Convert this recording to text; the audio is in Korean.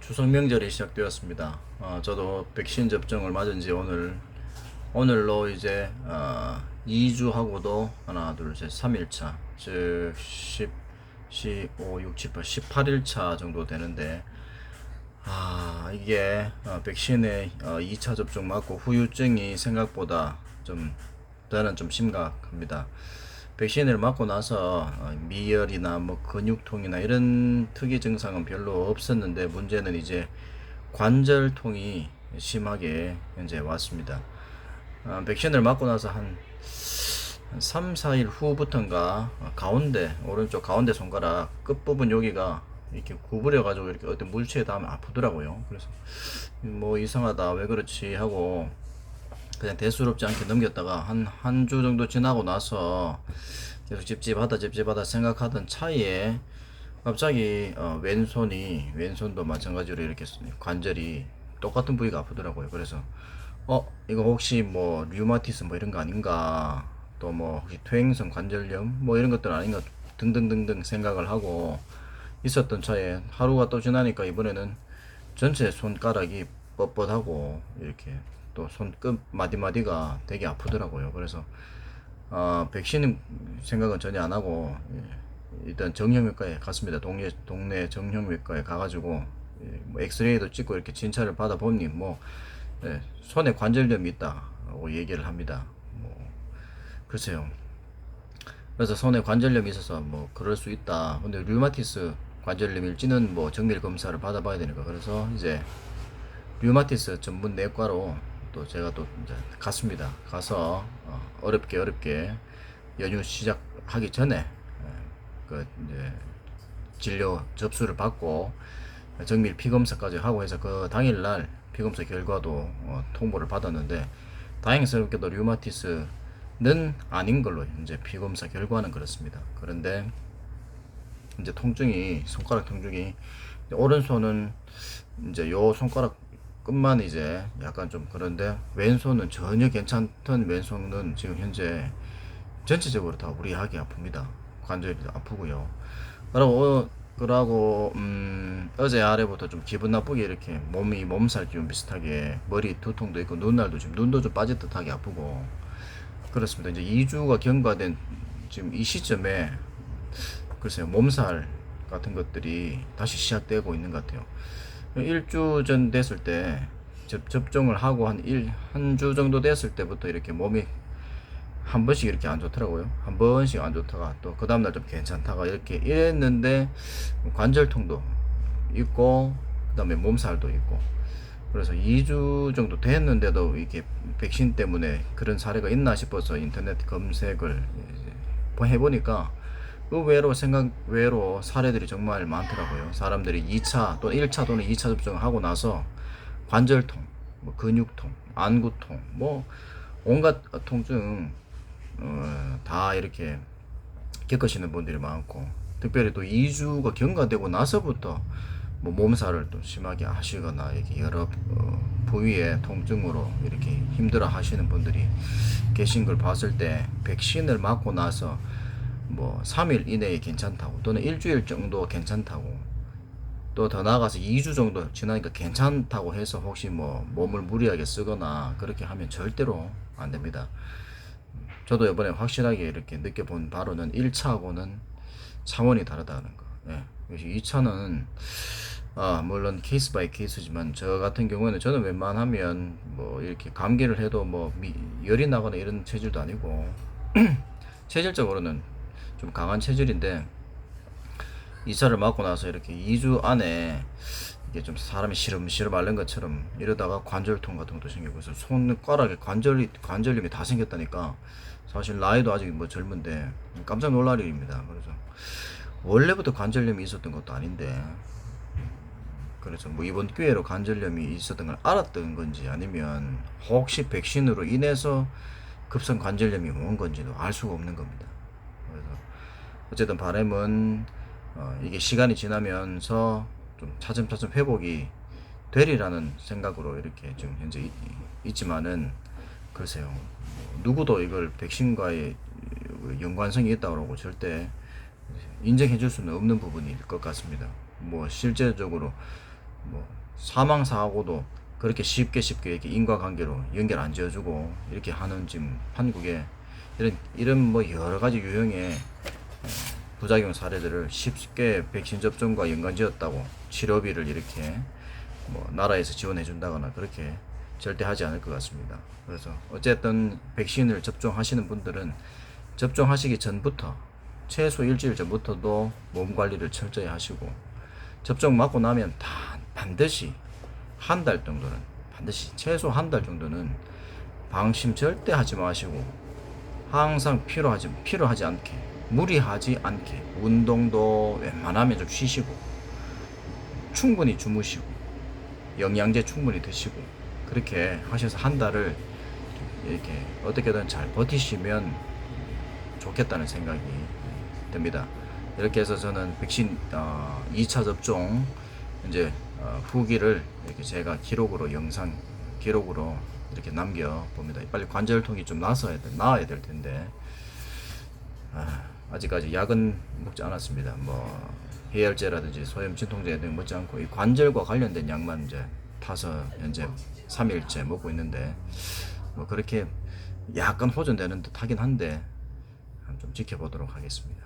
추석 명절이 시작되었습니다. 저도 백신 접종을 맞은 지 오늘로 이제 2주하고도 하나, 둘, 셋, 3일차, 즉 5, 6, 7, 8, 18일차 정도 되는데, 이게 백신의 2차 접종 맞고 후유증이 생각보다 저는 좀 심각합니다. 백신을 맞고 나서 미열이나 뭐 근육통이나 이런 특이 증상은 별로 없었는데, 문제는 이제 관절통이 심하게 현재 왔습니다. 백신을 맞고 나서 한 3, 4일 후부터인가 오른쪽 가운데 손가락 끝부분 여기가 이렇게 구부려 가지고 이렇게 어떤 물체에 닿으면 아프더라고요. 그래서 뭐 이상하다, 왜 그렇지 하고 그냥 대수롭지 않게 넘겼다가 한 주 정도 지나고 나서 계속 찝찝하다 생각하던 차에 갑자기 왼손도 마찬가지로 이렇게 관절이 똑같은 부위가 아프더라고요. 그래서 이거 혹시 뭐 류마티스 뭐 이런 거 아닌가, 또 뭐 혹시 퇴행성 관절염 뭐 이런 것들 아닌가 등등등등 생각을 하고 있었던 차에, 하루가 또 지나니까 이번에는 전체 손가락이 뻣뻣하고 이렇게 또 손끝 마디마디가 되게 아프더라고요. 그래서 백신 생각은 전혀 안 하고, 일단 정형외과에 갔습니다. 동네 정형외과에 가가지고 뭐 엑스레이도 찍고 이렇게 진찰을 받아보니 손에 관절염이 있다고 얘기를 합니다. 글쎄요. 그래서 손에 관절염이 있어서 뭐 그럴 수 있다. 근데 류마티스 관절염일지는 뭐 정밀 검사를 받아봐야 되니까, 그래서 이제 류마티스 전문 내과로 또 제가 또 이제 갔습니다. 가서 어렵게 연휴 시작하기 전에 그 이제 진료 접수를 받고 정밀 피검사까지 하고 해서 그 당일날 피검사 결과도 통보를 받았는데, 다행스럽게도 류마티스는 아닌 걸로 이제 피검사 결과는 그렇습니다. 그런데 이제 손가락 통증이, 오른손은 이제 요 손가락 끝만 이제 약간 좀 그런데, 왼손은 전혀 괜찮던 왼손은 지금 현재 전체적으로 다 무리하게 아픕니다. 관절이 아프고요. 그러고 어제 아래부터 좀 기분 나쁘게 이렇게 몸살 기운 비슷하게 머리 두통도 있고, 눈도 좀 빠짓듯하게 아프고 그렇습니다. 이제 2주가 경과된 지금 이 시점에 글쎄요, 몸살 같은 것들이 다시 시작되고 있는 것 같아요. 1주 전 됐을 때 접종을 하고 한 주 정도 됐을 때부터 이렇게 몸이 한 번씩 이렇게 안 좋더라고요. 한 번씩 안 좋다가 또 그 다음날 좀 괜찮다가 이렇게 이랬는데, 관절통도 있고 그 다음에 몸살도 있고, 그래서 2주 정도 됐는데도 이게 백신 때문에 그런 사례가 있나 싶어서 인터넷 검색을 해보니까 의외로 사례들이 정말 많더라고요. 사람들이 2차 또 1차 또는 2차 접종을 하고 나서 관절통, 뭐 근육통, 안구통, 뭐 온갖 통증 다 이렇게 겪으시는 분들이 많고, 특별히 또 2주가 경과되고 나서부터 뭐 몸살을 또 심하게 하시거나 이렇게 여러 부위의 통증으로 이렇게 힘들어 하시는 분들이 계신 걸 봤을 때, 백신을 맞고 나서 뭐 3일 이내에 괜찮다고 또는 일주일 정도 괜찮다고, 또 더 나아가서 2주 정도 지나니까 괜찮다고 해서 혹시 뭐 몸을 무리하게 쓰거나 그렇게 하면 절대로 안 됩니다. 저도 이번에 확실하게 이렇게 느껴본 바로는 1차하고는 차원이 다르다는 거. 예. 2차는 물론 케이스 바이 케이스지만, 저 같은 경우에는 저는 웬만하면 뭐 이렇게 감기를 해도 뭐 열이 나거나 이런 체질도 아니고 체질적으로는 좀 강한 체질인데, 2차를 맞고 나서 이렇게 2주 안에 이게 좀 사람이 시름시름 앓는 것처럼 이러다가 관절통 같은 것도 생기고 해서 손가락에 관절염이 다 생겼다니까, 사실 나이도 아직 뭐 젊은데 깜짝 놀랄 일입니다. 그래서 원래부터 관절염이 있었던 것도 아닌데, 그래서 뭐 이번 기회로 관절염이 있었던 걸 알았던 건지, 아니면 혹시 백신으로 인해서 급성 관절염이 온 건지도 알 수가 없는 겁니다. 그래서 어쨌든 바람은 이게 시간이 지나면서 좀 차츰차츰 회복이 되리라는 생각으로 이렇게 지금 현재 있지만은, 글쎄요, 누구도 이걸 백신과의 연관성이 있다고 절대 인정해 줄 수는 없는 부분일 것 같습니다. 뭐 실제적으로 뭐 사망 사고도 그렇게 쉽게 이렇게 인과관계로 연결 안 지어주고 이렇게 하는 지금 한국에 이런 뭐 여러 가지 유형의 부작용 사례들을 쉽게 백신 접종과 연관지었다고 치료비를 이렇게 뭐 나라에서 지원해 준다거나 그렇게 절대 하지 않을 것 같습니다. 그래서 어쨌든 백신을 접종하시는 분들은 접종하시기 전부터 최소 일주일 전부터도 몸 관리를 철저히 하시고 접종 맞고 나면 반드시 한 달 정도는 반드시 최소 한 달 정도는 방심 절대 하지 마시고 항상 필요하지 않게 무리하지 않게 운동도 웬만하면 좀 쉬시고 충분히 주무시고 영양제 충분히 드시고 그렇게 하셔서 한 달을 이렇게 어떻게든 잘 버티시면 좋겠다는 생각이 듭니다. 이렇게 해서 저는 백신 2차 접종 이제 후기를 이렇게 제가 영상 기록으로 이렇게 남겨 봅니다. 빨리 관절통이 좀 나아야 될 텐데 아직까지 약은 먹지 않았습니다. 뭐 해열제라든지 소염 진통제 등 먹지 않고 이 관절과 관련된 약만 이제 타서 현재 3일째 먹고 있는데 뭐 그렇게 약간 호전되는 듯 하긴 한데 좀 지켜보도록 하겠습니다.